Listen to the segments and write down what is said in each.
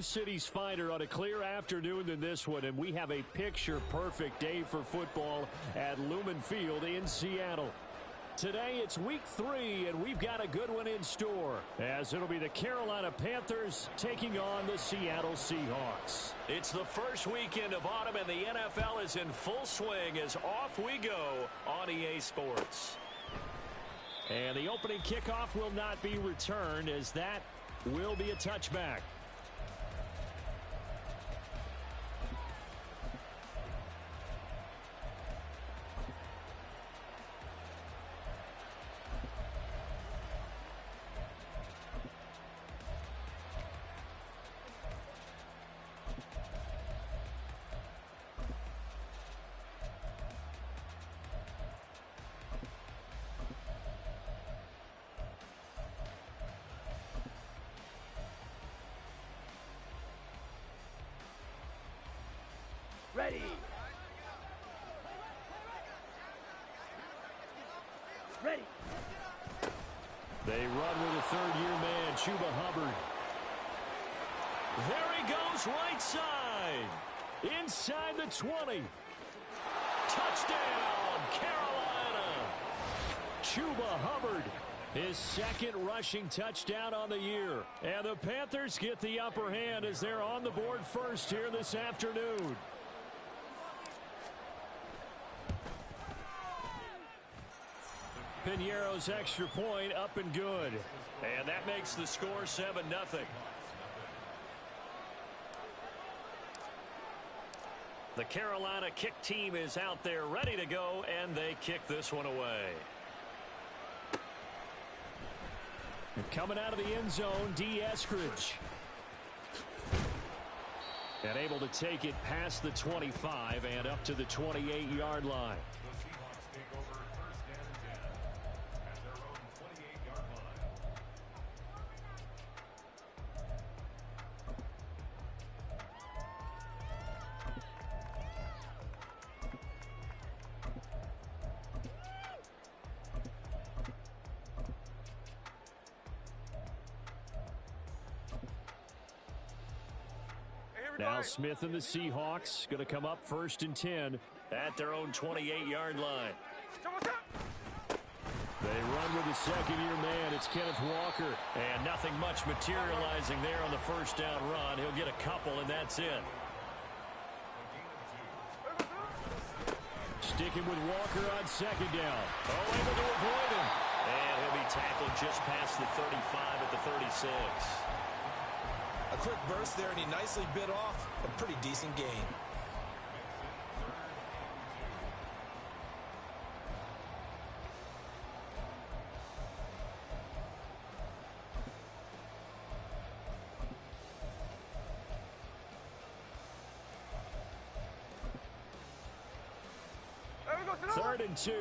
City's fighter on a clear afternoon than this one, and we have a picture-perfect day for football at Lumen Field in Seattle. Today it's week 3, and we've got a good one in store, as it'll be the Carolina Panthers taking on the Seattle Seahawks. It's the first weekend of autumn, and the NFL is in full swing as off we go on EA Sports. And the opening kickoff will not be returned, as that will be a touchback. Ready. Ready. They run with a third-year man, Chuba Hubbard. There he goes, right side. Inside the 20. Touchdown, Carolina. Chuba Hubbard, his second rushing touchdown on the year. And the Panthers get the upper hand as they're on the board first here this afternoon. Piñeiro's extra point up and good. And that makes the score 7-0. The Carolina kick team is out there ready to go, and they kick this one away. Coming out of the end zone, D. Eskridge. And able to take it past the 25 and up to the 28-yard line. Now Smith and the Seahawks going to come up 1st and 10 at their own 28-yard line. They run with the second-year man. It's Kenneth Walker. And nothing much materializing there on the first down run. He'll get a couple, and that's it. Sticking with Walker on second down. Oh, able to avoid him. And he'll be tackled just past the 35 at the 36. A quick burst there, and he nicely bit off a pretty decent gain. Third and 2.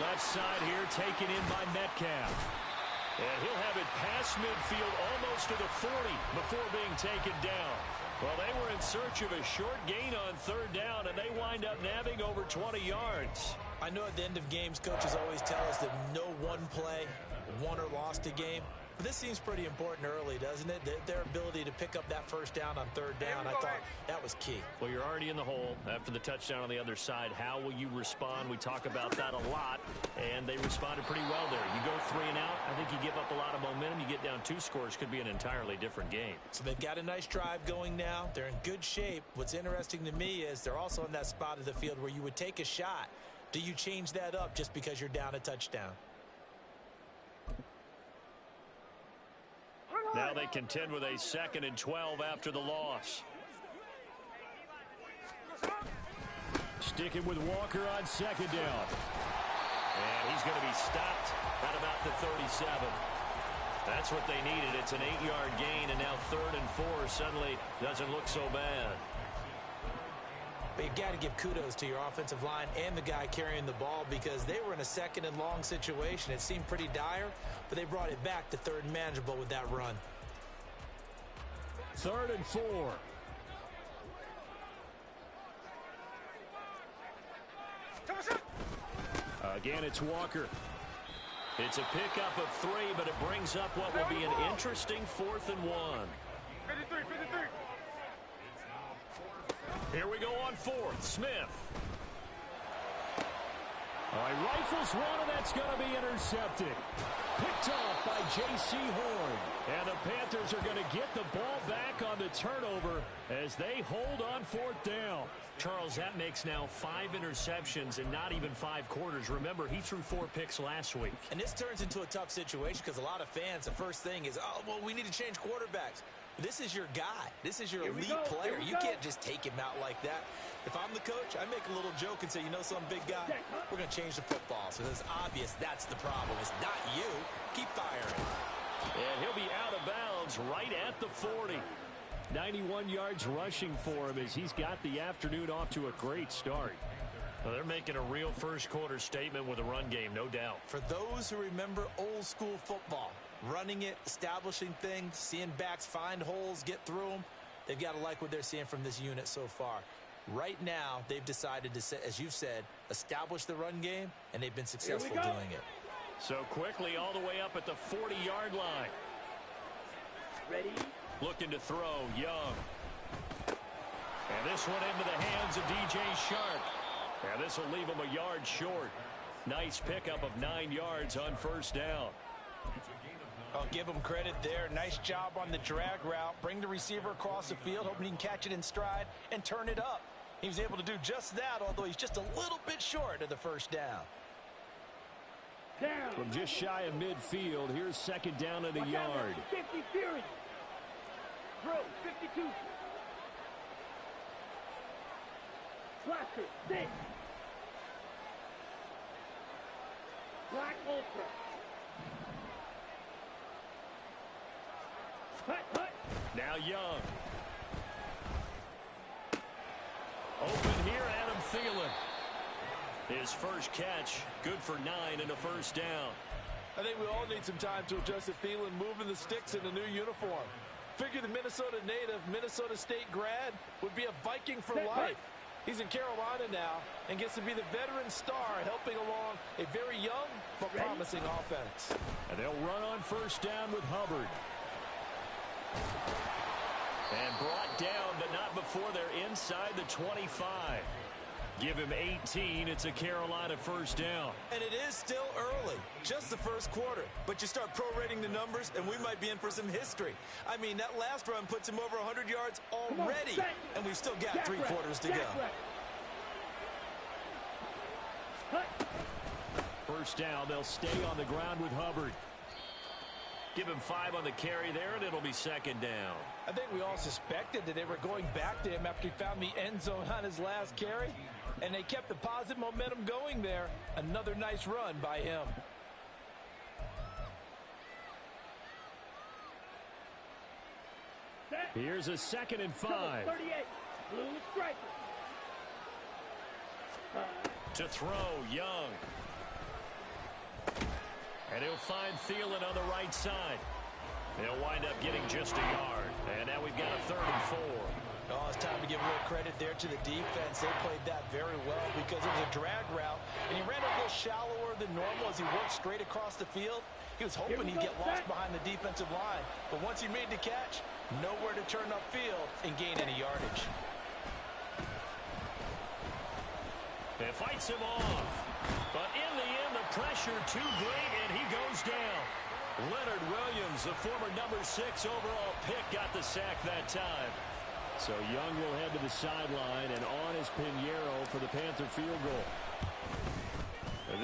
Left side here taken in by Metcalf. And he'll have it past midfield almost to the 40 before being taken down. Well, they were in search of a short gain on third down, and they wind up nabbing over 20 yards. I know at the end of games, coaches always tell us that no one play won or lost a game. But this seems pretty important early, doesn't it? Their ability to pick up that first down on third down, I thought that was key. Well, you're already in the hole after the touchdown on the other side. How will you respond? We talk about that a lot, and they responded pretty well there. You go 3 and out, I think you give up a lot of momentum. You get down 2 scores, could be an entirely different game. So they've got a nice drive going now. They're in good shape. What's interesting to me is they're also in that spot of the field where you would take a shot. Do you change that up just because you're down a touchdown? Now they contend with a 2nd and 12 after the loss. Sticking with Walker on second down. And he's going to be stopped at about the 37. That's what they needed. It's an 8-yard gain, and now 3rd and 4 suddenly doesn't look so bad. But you've got to give kudos to your offensive line and the guy carrying the ball, because they were in a 2nd and long situation. It seemed pretty dire, but they brought it back to 3rd and manageable with that run. 3rd and 4. Again, it's Walker. It's a pickup of 3, but it brings up what will be an interesting 4th and 1. 53. Here we go on 4th. Smith. All right, rifles one, and that's going to be intercepted. Picked off by J.C. Horn. And the Panthers are going to get the ball back on the turnover as they hold on 4th down. Charles, that makes now 5 interceptions in not even 5 quarters. Remember, he threw 4 picks last week. And this turns into a tough situation because a lot of fans, the first thing is, oh, well, we need to change quarterbacks. This is your guy. This is your elite player. You can't just take him out like that. If I'm the coach, I make a little joke and say, you know, some big guy, we're going to change the football. So it's obvious that's the problem. It's not you. Keep firing. And he'll be out of bounds right at the 40. 91 yards rushing for him as he's got the afternoon off to a great start. Well, they're making a real first-quarter statement with a run game, no doubt. For those who remember old-school football, running it, establishing things, seeing backs find holes, get through them, they've got to like what they're seeing from this unit so far. Right now, they've decided to, as you've said, establish the run game, and they've been successful doing it. So quickly all the way up at the 40-yard line. Ready? Looking to throw, Young. And this one into the hands of DJ Shark. And this will leave him a yard short. Nice pickup of 9 yards on 1st down. I'll give him credit there. Nice job on the drag route. Bring the receiver across the field, hoping he can catch it in stride and turn it up. He was able to do just that, although he's just a little bit short of the 1st down. From just shy of midfield, here's 2nd down and a yard. 50 Fury. Throw, 52. Blaster, 6. Black Ultra. Hut. Now Young. Open here, Adam Thielen. His first catch, good for 9 and a 1st down. I think we all need some time to adjust to Thielen moving the sticks in a new uniform. Figure the Minnesota native, Minnesota State grad would be a Viking for life. He's in Carolina now and gets to be the veteran star helping along a very young but promising offense. And they'll run on 1st down with Hubbard. And brought down, but not before they're inside the 25. Give him 18. It's a Carolina 1st down. And it is still early, just the 1st quarter. But you start prorating the numbers, and we might be in for some history. I mean, that last run puts him over 100 yards already, and we've still got 3 quarters to go. 1st down, they'll stay on the ground with Hubbard. Give him 5 on the carry there, and it'll be 2nd down. I think we all suspected that they were going back to him after he found the end zone on his last carry, and they kept the positive momentum going there. Another nice run by him. Here's a 2nd and 5. 38. Blue striker. To throw, Young. And he'll find Thielen on the right side. They'll wind up getting just a yard. And now we've got a 3rd and 4. Oh, it's time to give a little credit there to the defense. They played that very well because it was a drag route, and he ran a little shallower than normal as he worked straight across the field. He was hoping he'd get lost behind the defensive line, but once he made the catch, nowhere to turn upfield and gain any yardage. It fights him off, but in the end, the pressure too great, and he goes down. Leonard Williams, the former number 6 overall pick, got the sack that time. So Young will head to the sideline, and on is Pinheiro for the Panther field goal.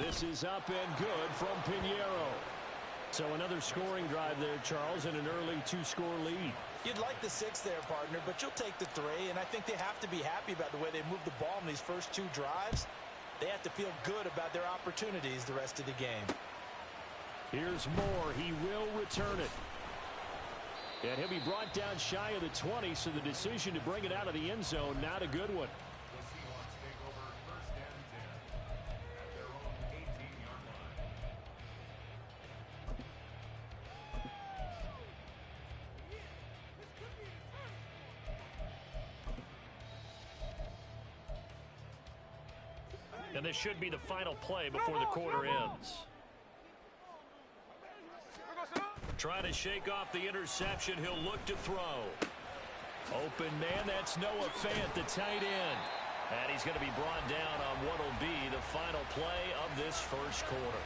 This is up and good from Pinheiro. So another scoring drive there, Charles, and an early 2-score lead. You'd like the 6 there, partner, but you'll take the 3, and I think they have to be happy about the way they moved the ball in these first 2 drives. They have to feel good about their opportunities the rest of the game. Here's Moore. He will return it. And he'll be brought down shy of the 20, so the decision to bring it out of the end zone, not a good one. And this should be the final play before the quarter ends. Trying to shake off the interception. He'll look to throw. Open man, that's Noah Fant, the tight end. And he's going to be brought down on what will be the final play of this first quarter.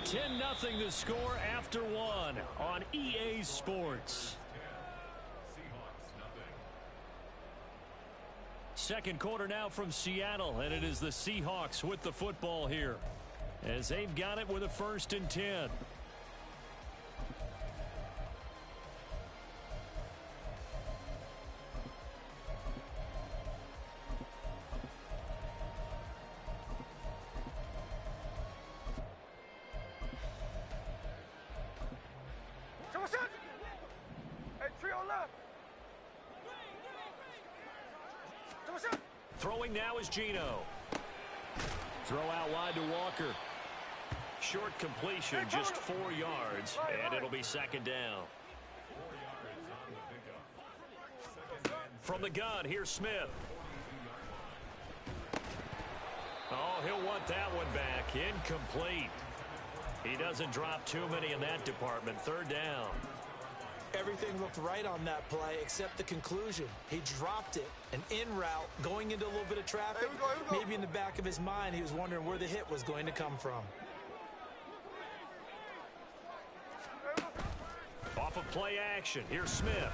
10-0 the score after one on EA Sports. Second quarter now from Seattle, and it is the Seahawks with the football here as they've got it with a 1st and 10. Throwing now is Geno. Throw out wide to Walker. Short completion, just 4 yards, and it'll be 2nd down. From the gun, here's Smith. Oh, he'll want that one back. Incomplete. He doesn't drop too many in that department. 3rd down. Everything looked right on that play except the conclusion. He dropped it, an in route, going into a little bit of traffic. Here we go. Maybe in the back of his mind, he was wondering where the hit was going to come from. Off of play action, here's Smith.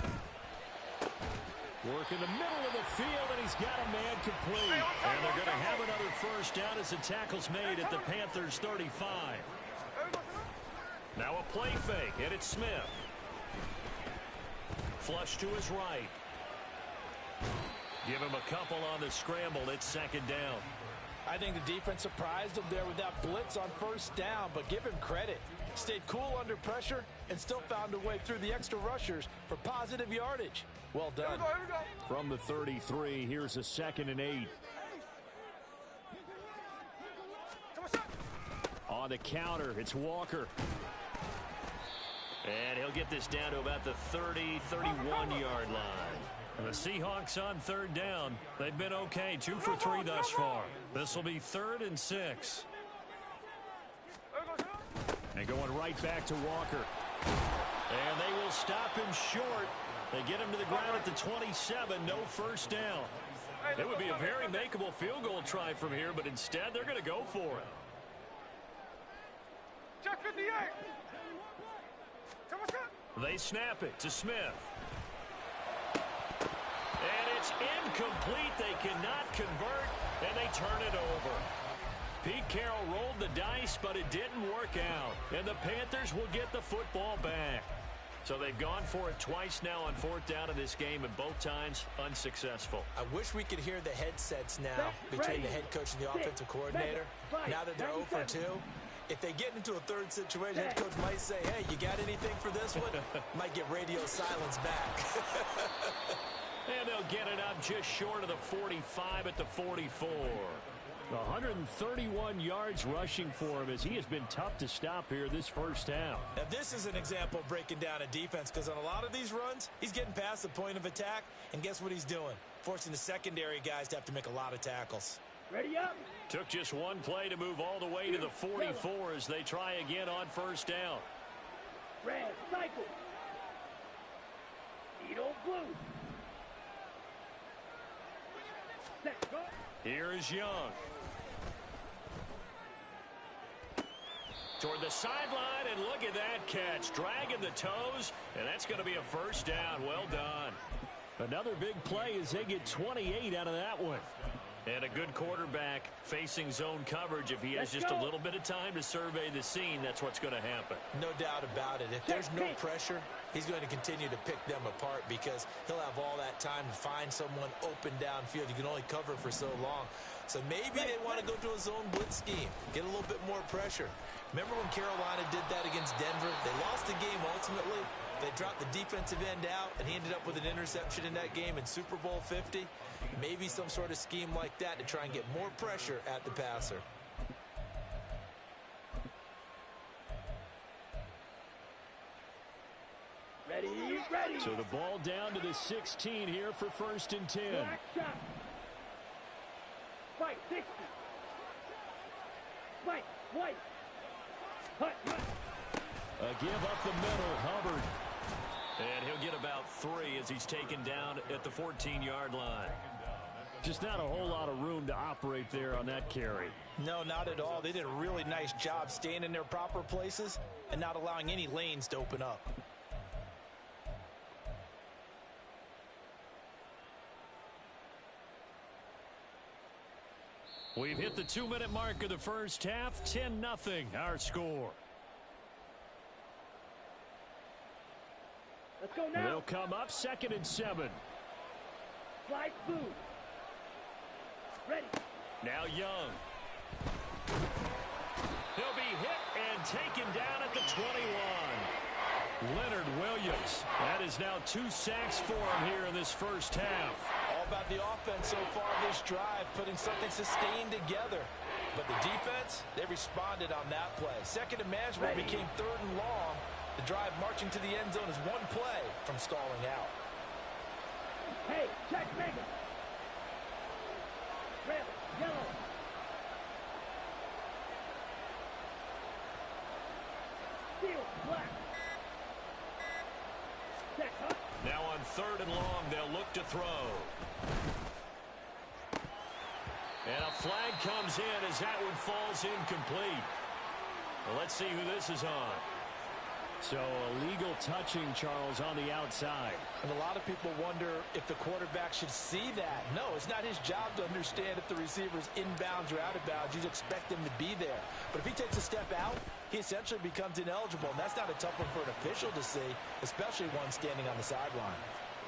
Work in the middle of the field, and he's got a man complete. And they're going to have another 1st down as the tackle's made at the Panthers' 35. Now a play fake, and it's Smith. Flush to his right. Give him a couple on the scramble. It's 2nd down. I think the defense surprised him there with that blitz on 1st down, but give him credit. Stayed cool under pressure and still found a way through the extra rushers for positive yardage. Well done. Here we go. From the 33, here's a 2nd and 8. On the counter, it's Walker. And he'll get this down to about the 30, 31-yard line. And the Seahawks on 3rd down. They've been okay, 2 for 3 thus far. This will be 3rd and 6. And going right back to Walker. And they will stop him short. They get him to the ground at the 27, no 1st down. It would be a very makeable field goal try from here, but instead they're going to go for it. Check 58. They snap it to Smith. And it's incomplete. They cannot convert, and they turn it over. Pete Carroll rolled the dice, but it didn't work out. And the Panthers will get the football back. So they've gone for it twice now on 4th down in this game, and both times unsuccessful. I wish we could hear the headsets now between the head coach and the offensive coordinator. Now that they're 0 for 2. If they get into a 3rd situation, head coach might say, hey, you got anything for this one? Might get radio silence back. And they'll get it up just short of the 45 at the 44. 131 yards rushing for him as he has been tough to stop here this 1st half. Now, this is an example of breaking down a defense because on a lot of these runs, he's getting past the point of attack, and guess what he's doing? Forcing the secondary guys to have to make a lot of tackles. Ready up. Took just one play to move all the way to the 44 as they try again on 1st down. Red, cycle. Needle blue. Set, go. Here is Young. Toward the sideline, and look at that catch. Dragging the toes, and that's going to be a 1st down. Well done. Another big play as they get 28 out of that one. And a good quarterback facing zone coverage. If he has just a little bit of time to survey the scene, that's what's going to happen. No doubt about it. If there's no pressure, he's going to continue to pick them apart because he'll have all that time to find someone open downfield. You can only cover for so long. So maybe they want to go to a zone blitz scheme, get a little bit more pressure. Remember when Carolina did that against Denver? They lost the game ultimately. They dropped the defensive end out, and he ended up with an interception in that game in Super Bowl 50. Maybe some sort of scheme like that to try and get more pressure at the passer. Ready, ready. So the ball down to the 16 here for 1st and 10. Black shot. Fight 60. Fight twice. Hut. A give up the middle, Hubbard. And he'll get about 3 as he's taken down at the 14-yard line. Just not a whole lot of room to operate there on that carry. No, not at all. They did a really nice job staying in their proper places and not allowing any lanes to open up. We've hit the 2-minute mark of the first half. 10-0 our score. Let's go now. They'll come up 2nd and 7. Slide through. Ready. Now Young. He'll be hit and taken down at the 21. Leonard Williams. That is now 2 sacks for him here in this first half. All about the offense so far this drive, putting something sustained together. But the defense, they responded on that play. Second and manageable became 3rd and long. The drive marching to the end zone is 1 play from stalling out. Hey, check Megan. Red, yellow. Steel, black. Check, huh? Now on 3rd and long, they'll look to throw. And a flag comes in as that one falls incomplete. Well, let's see who this is on. So illegal touching, Charles, on the outside. And a lot of people wonder if the quarterback should see that. No, it's not his job to understand if the receiver's inbounds or out of bounds. You expect him to be there. But if he takes a step out, he essentially becomes ineligible. And that's not a tough one for an official to see, especially one standing on the sideline.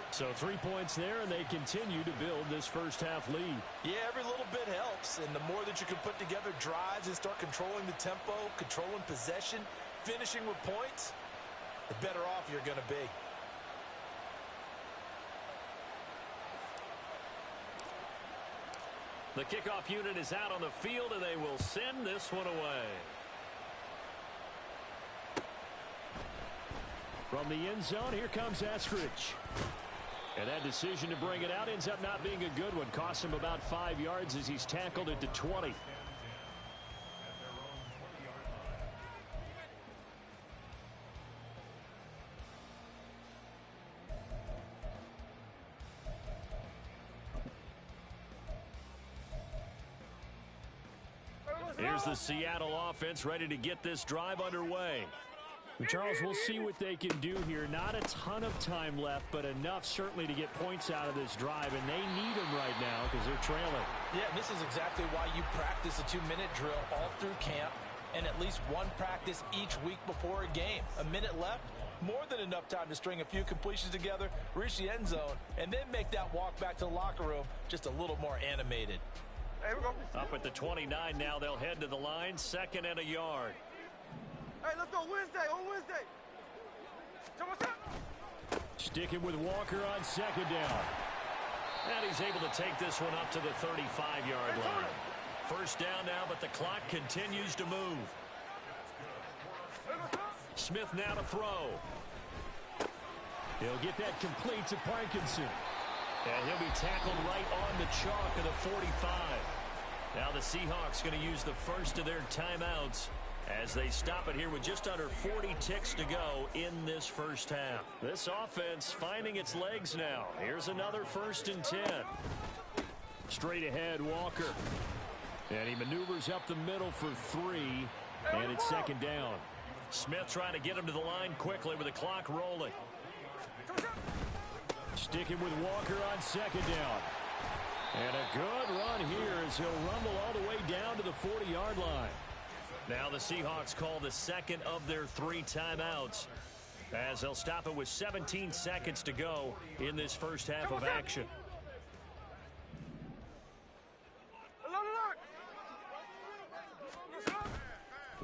So 3 points there, and they continue to build this first half lead. Yeah, every little bit helps. And the more that you can put together drives and start controlling the tempo, controlling possession, finishing with points, the better off you're going to be. The kickoff unit is out on the field, and they will send this one away. From the end zone, here comes Eskridge. And that decision to bring it out ends up not being a good one. Costs him about 5 yards as he's tackled it to 20. Here's the Seattle offense ready to get this drive underway. Charles, we'll see what they can do here. Not a ton of time left, but enough certainly to get points out of this drive, and they need them right now because they're trailing. Yeah, this is exactly why you practice a 2-minute drill all through camp and at least one practice each week before a game. A minute left, more than enough time to string a few completions together, reach the end zone, and then make that walk back to the locker room just a little more animated. Hey, we go. Up at the 29 now, they'll head to the line, 2nd and a yard. Hey, let's go Wednesday, on Wednesday. So what's up? Sticking with Walker on 2nd down. And he's able to take this one up to the 35-yard line. First down now, but the clock continues to move. Smith now to throw. He'll get that complete to Parkinson. And he'll be tackled right on the chalk of the 45. Now the Seahawks going to use the first of their timeouts as they stop it here with just under 40 ticks to go in this first half. This offense finding its legs now. Here's another 1st and 10. Straight ahead, Walker. And he maneuvers up the middle for 3. And it's 2nd down. Smith trying to get him to the line quickly with the clock rolling. Sticking with Walker on 2nd down. And a good run here as he'll rumble all the way down to the 40-yard line. Now the Seahawks call the 2nd of their 3 timeouts as they'll stop it with 17 seconds to go in this first half of action.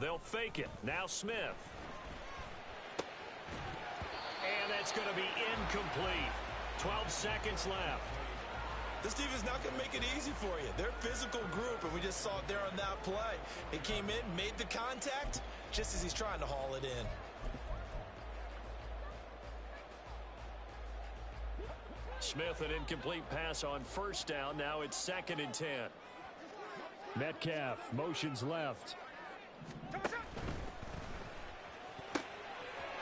They'll fake it. Now Smith. And that's going to be incomplete. 12 seconds left. This defense is not going to make it easy for you. They're a physical group, and we just saw it there on that play. It came in, made the contact, just as he's trying to haul it in. Smith, an incomplete pass on 1st down. Now it's 2nd and 10. Metcalf motions left.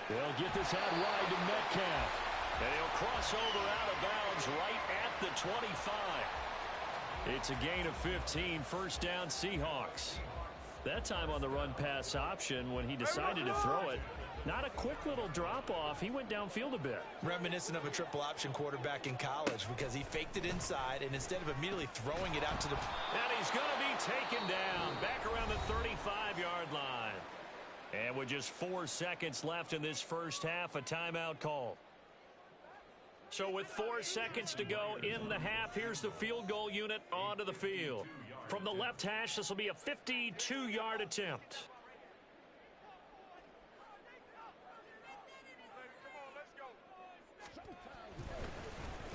They'll get this out wide to Metcalf. And he'll cross over out of bounds right at the 25. It's a gain of 15, first down Seahawks. That time on the run-pass option when he decided to throw it. Not a quick little drop-off. He went downfield a bit. Reminiscent of a triple option quarterback in college because he faked it inside, and instead of immediately throwing it out to the... And he's going to be taken down back around the 35-yard line. And with just 4 seconds left in this first half, a timeout call. So with 4 seconds to go in the half, here's the field goal unit onto the field. From the left hash, this will be a 52-yard attempt.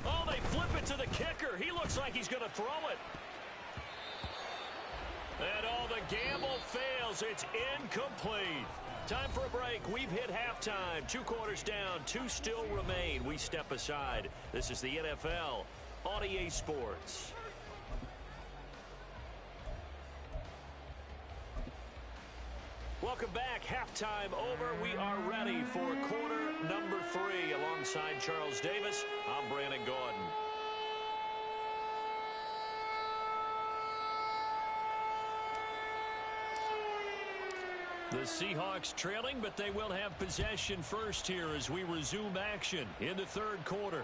Oh, they flip it to the kicker. He looks like he's going to throw it. And the gamble fails. It's incomplete. Time for a break. We've hit halftime. 2 quarters down. 2 still remain. We step aside. This is the NFL on EA Sports. Welcome back. Halftime over. We are ready for quarter number 3. Alongside Charles Davis, I'm Brandon Gordon. The Seahawks trailing, but they will have possession first here as we resume action in the third quarter.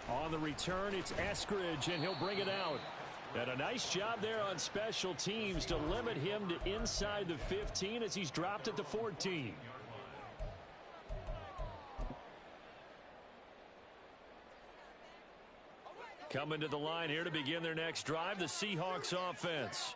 On the return, it's Eskridge, and he'll bring it out. And a nice job there on special teams to limit him to inside the 15 as he's dropped at the 14. Coming to the line here to begin their next drive, the Seahawks offense.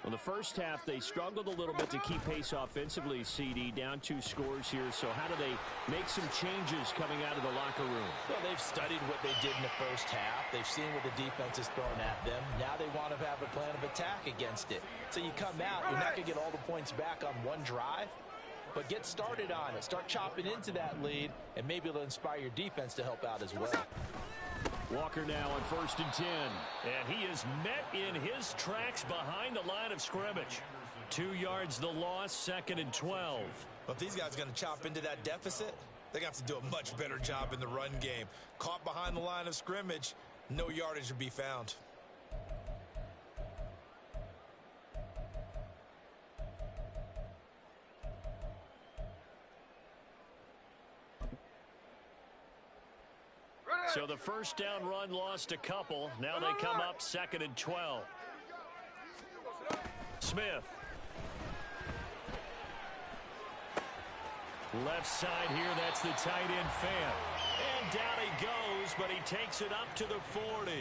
Well, the first half, they struggled a little bit to keep pace offensively, CD, down 2 scores here. So how do they make some changes coming out of the locker room? Well, they've studied what they did in the first half. They've seen what the defense has thrown at them. Now they want to have a plan of attack against it. So you come out, you're not going to get all the points back on one drive, but get started on it. Start chopping into that lead, and maybe it'll inspire your defense to help out as well. Walker now on 1st and 10. And he is met in his tracks behind the line of scrimmage. 2 yards the loss, 2nd and 12. But if these guys are going to chop into that deficit, they're going to have to do a much better job in the run game. Caught behind the line of scrimmage, no yardage to be found. So the first down run lost a couple. Now they come up 2nd and 12. Smith. Left side here, that's the tight end fan. And down he goes, but he takes it up to the 40.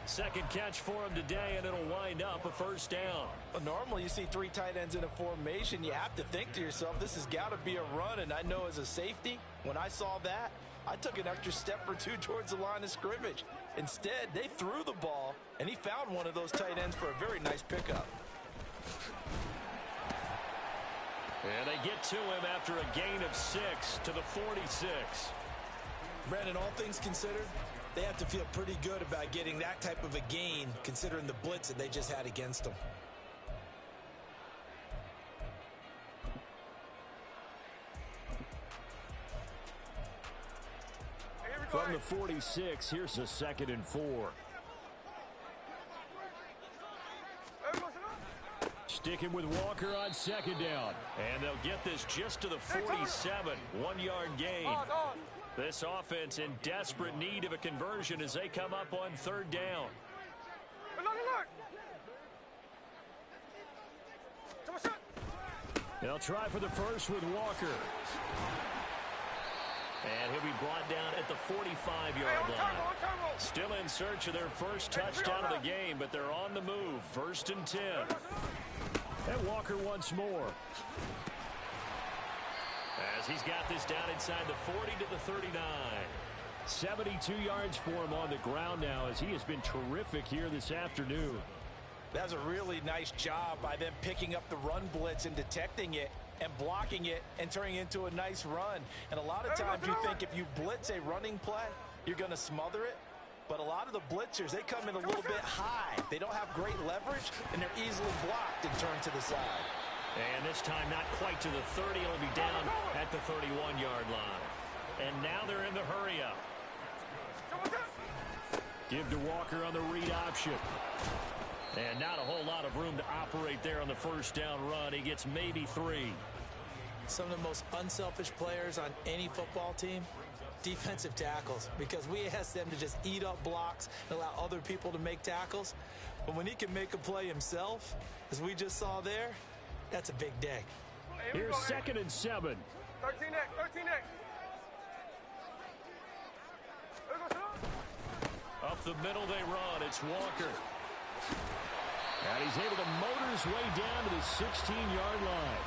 Second catch for him today, and it'll wind up a first down. Well, normally you see 3 tight ends in a formation. You have to think to yourself, this has got to be a run. And I know as a safety, when I saw that, I took an extra step or 2 towards the line of scrimmage. Instead, they threw the ball, and he found one of those tight ends for a very nice pickup. And they get to him after a gain of 6 to the 46. Brandon, all things considered, they have to feel pretty good about getting that type of a gain, considering the blitz that they just had against them. From the 46, here's a 2nd and 4. Sticking with Walker on 2nd down. And they'll get this just to the 47. 1-yard gain. This offense in desperate need of a conversion as they come up on 3rd down. They'll try for the first with Walker. And he'll be brought down at the 45-yard line. Still in search of their first touchdown of the game, but they're on the move. 1st and 10. And Walker once more. As he's got this down inside the 40 to the 39. 72 yards for him on the ground now as he has been terrific here this afternoon. That's a really nice job by them picking up the run blitz and detecting it and blocking it and turning it into a nice run. And a lot of times you think if you blitz a running play, you're going to smother it. But a lot of the blitzers, they come in a little bit high. They don't have great leverage, and they're easily blocked and turned to the side. And this time not quite to the 30. It'll be down at the 31-yard line. And now they're in the hurry-up. Give to Walker on the read option. And not a whole lot of room to operate there on the first down run. He gets maybe 3. Some of the most unselfish players on any football team, defensive tackles, because we ask them to just eat up blocks and allow other people to make tackles. But when he can make a play himself, as we just saw there, that's a big day. Here's 2nd and 7. 13 next, 13 next. Up the middle they run. It's Walker. And he's able to motor his way down to the 16-yard line.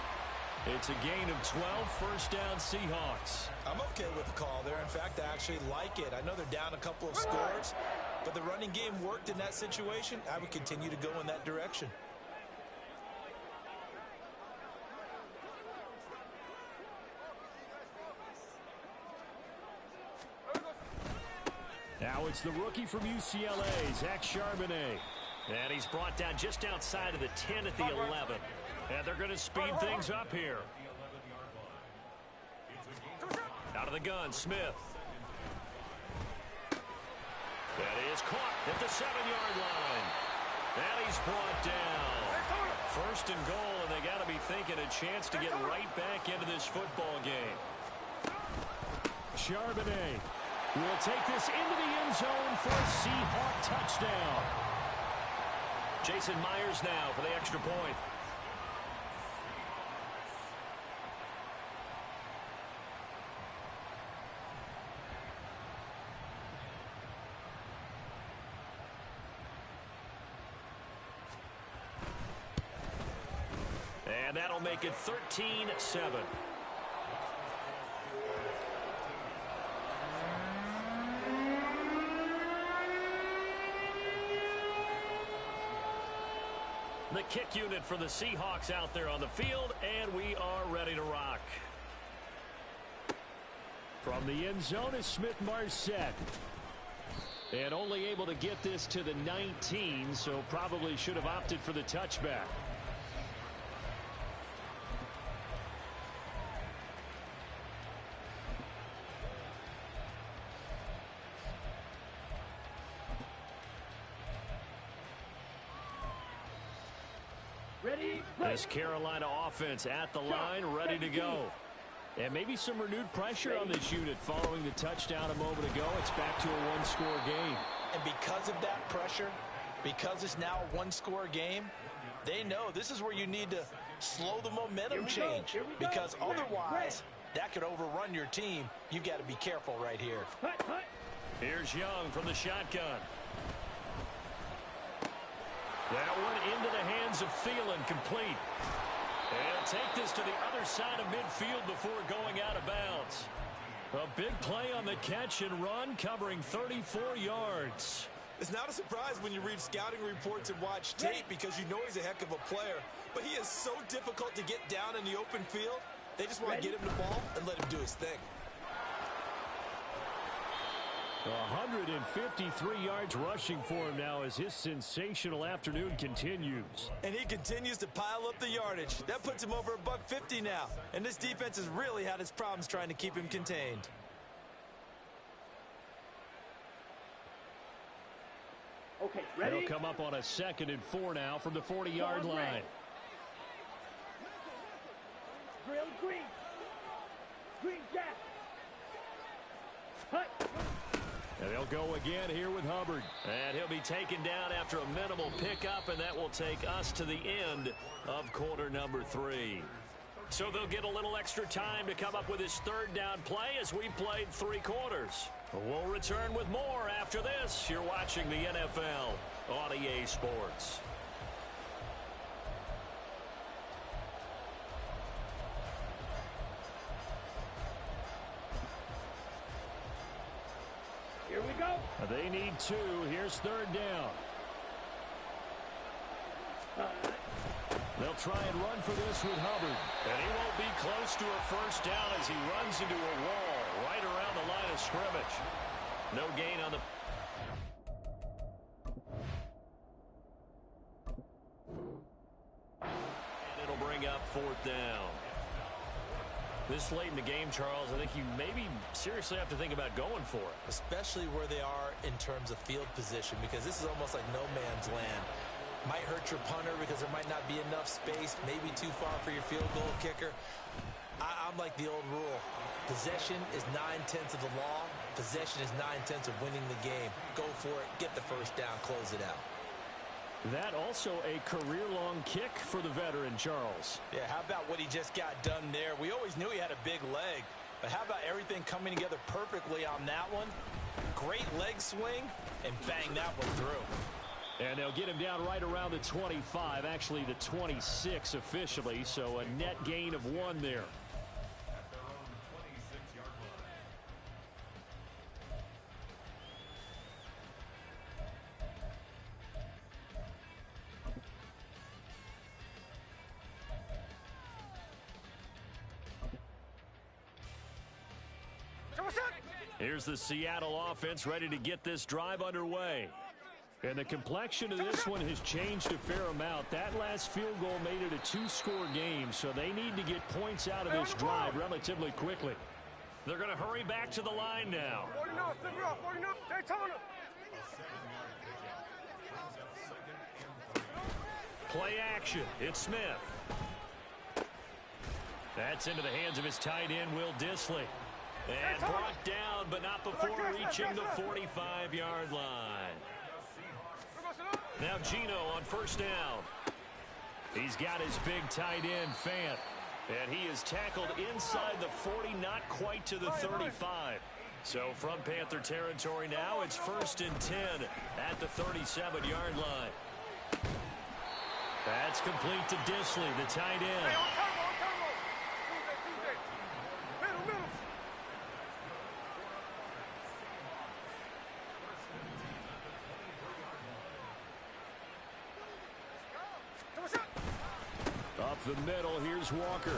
It's a gain of 12, first down Seahawks. I'm okay with the call there. In fact, I actually like it. I know they're down a couple of scores, but the running game worked in that situation. I would continue to go in that direction. Now it's the rookie from UCLA, Zach Charbonnet. And he's brought down just outside of the 10 at the 11. And they're going to speed things up here. Out of the gun, Smith. That is caught at the 7-yard line. And he's brought down. First and goal, and they got to be thinking a chance to get right back into this football game. Charbonnet will take this into the end zone for a Seahawk touchdown. Jason Myers now for the extra point. And that'll make it 13-7. The kick unit for the Seahawks out there on the field, and we are ready to rock. From the end zone is Smith-Marset. And only able to get this to the 19, so probably should have opted for the touchback. This Carolina offense at the line, ready to go. And maybe some renewed pressure on this unit following the touchdown a moment ago. It's back to a one-score game. And because of that pressure, because it's now a one-score game, they know this is where you need to slow the momentum change. Because otherwise, that could overrun your team. You've got to be careful right here. Here's Young from the shotgun. That one into the hands of Thielen, complete. And take this to the other side of midfield before going out of bounds. A big play on the catch and run, covering 34 yards. It's not a surprise when you read scouting reports and watch tape because you know he's a heck of a player. But he is so difficult to get down in the open field. They just want to get him the ball and let him do his thing. 153 yards rushing for him now as his sensational afternoon continues. And he continues to pile up the yardage. That puts him over $150 now. And this defense has really had its problems trying to keep him contained. Okay, ready? They'll come up on a 2nd and 4 now from the 40-yard line. Drill green. Green jack. Hut. And they'll go again here with Hubbard. And he'll be taken down after a minimal pickup, and that will take us to the end of quarter number 3. So they'll get a little extra time to come up with his 3rd down play as we played 3 quarters. We'll return with more after this. You're watching the NFL on EA Sports. Here we go. They need 2. Here's 3rd down. They'll try and run for this with Hubbard. And he won't be close to a 1st down as he runs into a wall right around the line of scrimmage. No gain on the... bring up 4th down. This late in the game, Charles, I think you maybe seriously have to think about going for it. Especially where they are in terms of field position, because this is almost like no man's land. Might hurt your punter because there might not be enough space, maybe too far for your field goal kicker. I'm like the old rule. Possession is 9/10 of the law. Possession is 9/10 of winning the game. Go for it, get the first down, close it out. That also a career-long kick for the veteran, Charles. Yeah, how about what he just got done there? We always knew he had a big leg, but how about everything coming together perfectly on that one? Great leg swing, and bang that one through. And they'll get him down right around the 25, actually the 26 officially, so a net gain of 1 there. Here's the Seattle offense ready to get this drive underway. And the complexion of this one has changed a fair amount. That last field goal made it a 2-score game, so they need to get points out of this drive relatively quickly. They're going to hurry back to the line now. 49, flip it up, 49, Daytona. Play action. It's Smith. That's into the hands of his tight end, Will Dissly. And brought down, but not before reaching the 45-yard line. Now Gino on 1st down. He's got his big tight end, Fant. And he is tackled inside the 40, not quite to the 35. So from Panther territory now, it's 1st and 10 at the 37-yard line. That's complete to Dissly, the tight end. Hey, on turbo. Tuesday. Middle. Up the middle, here's Walker.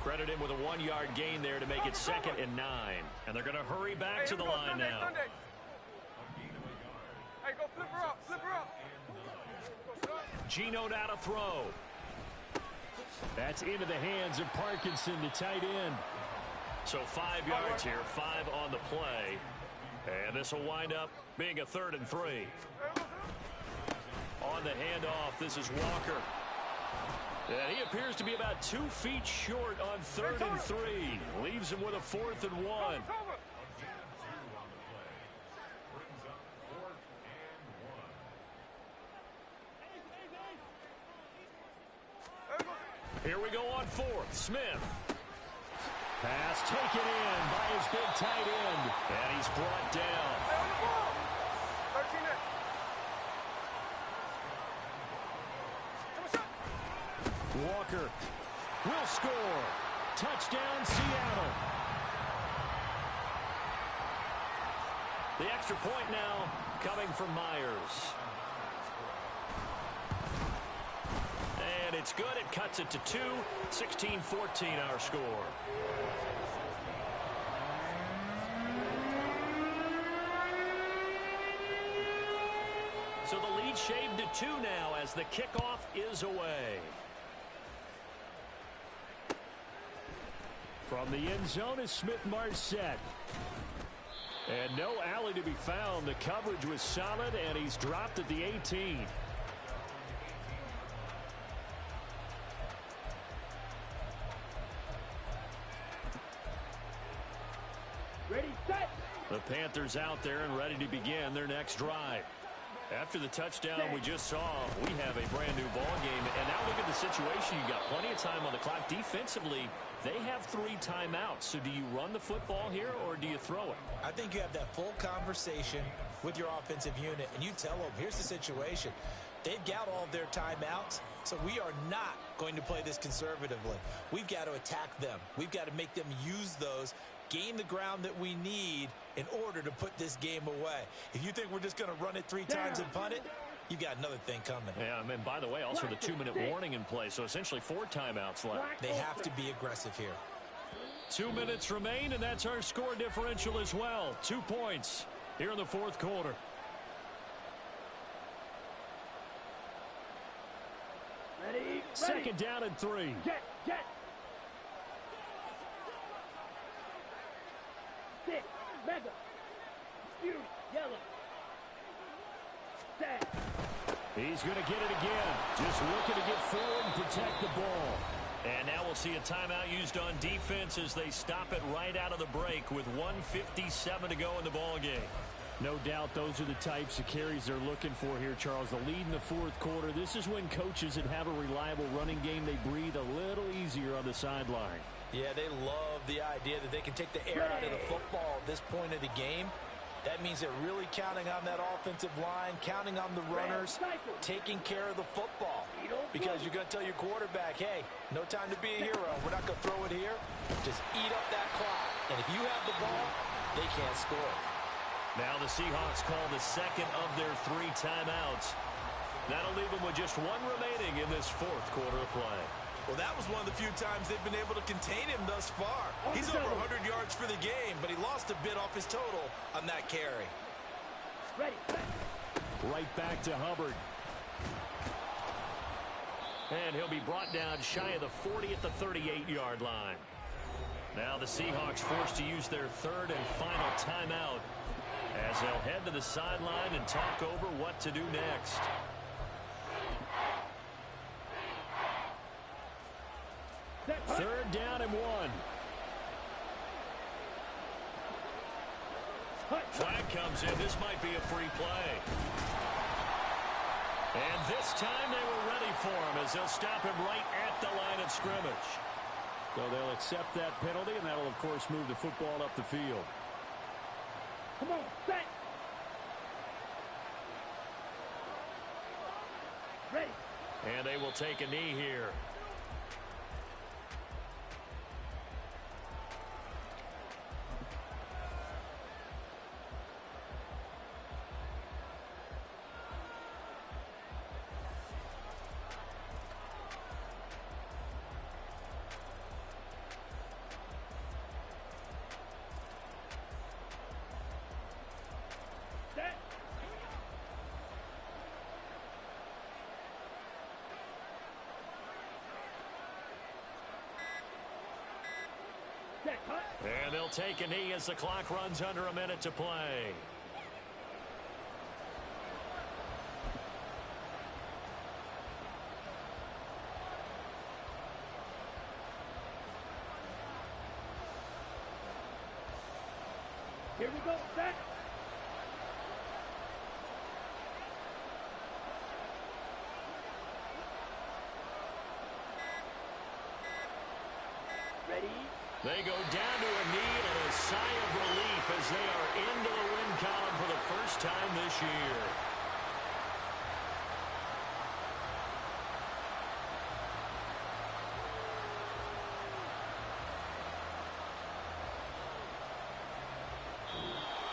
Credit him with a 1-yard gain there to make it 2nd and 9. And they're going to hurry back to the line now. Hey, go flip her up. Gino now to throw. That's into the hands of Parkinson, the tight end. So 5 yards here, 5 on the play. And this will wind up being a 3rd and 3. On the handoff, this is Walker. And he appears to be about 2 feet short on 3rd and 3. Leaves him with a 4th and 1. Here we go on 4th. Smith. Pass taken in by his big tight end. And he's brought down. Walker will score. Touchdown, Seattle. The extra point now coming from Myers. And it's good. It cuts it to 2. 16-14 our score. So the lead shaved to 2 now as the kickoff is away. From the end zone is Smith-Marset. And no alley to be found. The coverage was solid, and he's dropped at the 18. Ready, set. The Panthers out there and ready to begin their next drive. After the touchdown we just saw, we have a brand new ball game. And now look at the situation. You got plenty of time on the clock. Defensively, they have 3 timeouts. So do you run the football here or do you throw it? I think you have that full conversation with your offensive unit, and you tell them, here's the situation. They've got all of their timeouts, so we are not going to play this conservatively. We've got to attack them. We've got to make them use those, gain the ground that we need in order to put this game away. If you think we're just going to run it 3 times and punt it, you've got another thing coming. Yeah, and by the way, also the 2-minute warning in play, so essentially 4 timeouts left. They have to be aggressive here. 2 minutes remain, and that's our score differential as well. 2 points here in the 4th quarter. Ready. Second down and 3. Jet, jet. 6, mega. Fury, yellow. Set. He's going to get it again. Just looking to get forward and protect the ball. And now we'll see a timeout used on defense as they stop it right out of the break with 1:57 to go in the ballgame. No doubt those are the types of carries they're looking for here, Charles. The lead in the fourth quarter. This is when coaches that have a reliable running game, they breathe a little easier on the sideline. Yeah, they love the idea that they can take the air out of the football at this point of the game. That means they're really counting on that offensive line, counting on the runners, taking care of the football. Because you're going to tell your quarterback, hey, no time to be a hero. We're not going to throw it here. Just eat up that clock. And if you have the ball, they can't score. Now the Seahawks call the second of their 3 timeouts. That'll leave them with just 1 remaining in this fourth quarter of play. Well, that was one of the few times they've been able to contain him thus far. He's over 100 yards for the game, but he lost a bit off his total on that carry. Ready. Right back to Hubbard. And he'll be brought down shy of the 40 at the 38-yard line. Now the Seahawks forced to use their third and final timeout as they'll head to the sideline and talk over what to do next. Third down and 1. Flag comes in. This might be a free play. And this time they were ready for him as they'll stop him right at the line of scrimmage. So they'll accept that penalty, and that'll, of course, move the football up the field. Come on, set. Ready. And they will take a knee here. And they'll take a knee as the clock runs under a minute to play. Here we go, set. Ready. They go down to a knee and a sigh of relief as they are into the win column for the first time this year.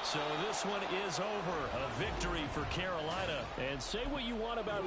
So this one is over. A victory for Carolina. And say what you want about